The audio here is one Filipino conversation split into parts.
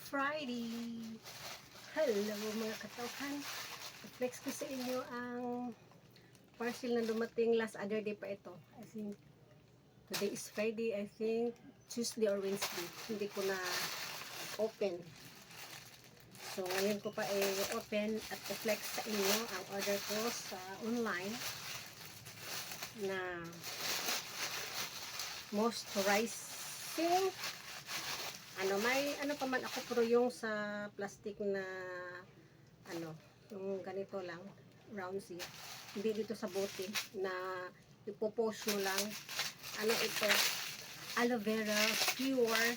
Friday! Hello mga katawhan! I-flex ko sa inyo ang parcel na dumating last other day pa ito. I think today is Friday. I think Tuesday or Wednesday. Hindi ko na open. So ngayon ko pa i-open at i-flex sa inyo ang order ko sa online na moisturizing may pa man ako, pero yung sa plastic na yung ganito lang round seal, hindi dito sa bote na ipopost mo lang. Ito, aloe vera pure.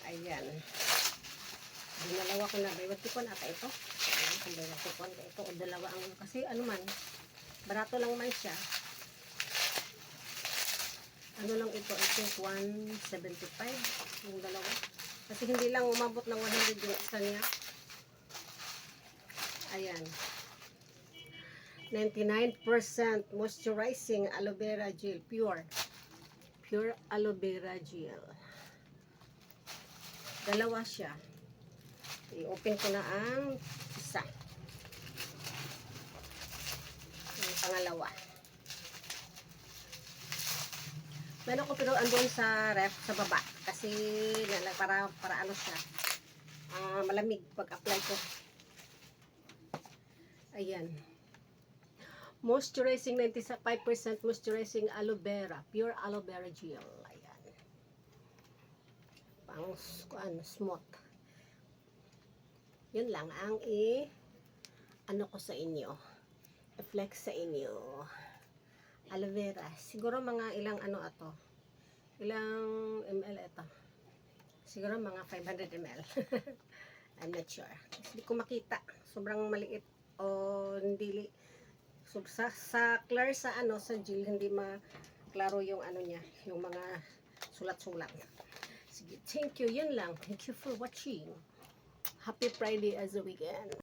Ayan, dinalawa ko na baywatikon ata ito. Ayan, kung baywatikon ka ito o dalawa ang, kasi barato lang man siya. Lang ito, I think 175 yung dalawa. Kasi hindi lang umabot ng 100 yung isa niya. Ayan. 99% moisturizing aloe vera gel. Pure aloe vera gel. Dalawa siya. I-open ko na ang isa. Ang pangalawa. Meron ko pero andun sa ref sa baba kasi para siya malamig pag apply ko. Ayan, moisturizing 95% moisturizing aloe vera, pure aloe vera gel. Ayan, pang smooth. Yun lang ang ko sa inyo, i-flex sa inyo. Aloe vera. Siguro mga ilang ilang ml ito. Siguro mga 500 ml. I'm not sure. Hindi ko makita. Sobrang maliit o hindi sa clear sa sa gel hindi maklaro yung niya, yung mga sulat-sulat. Sige, thank you. Yun lang. Thank you for watching. Happy Friday as a weekend.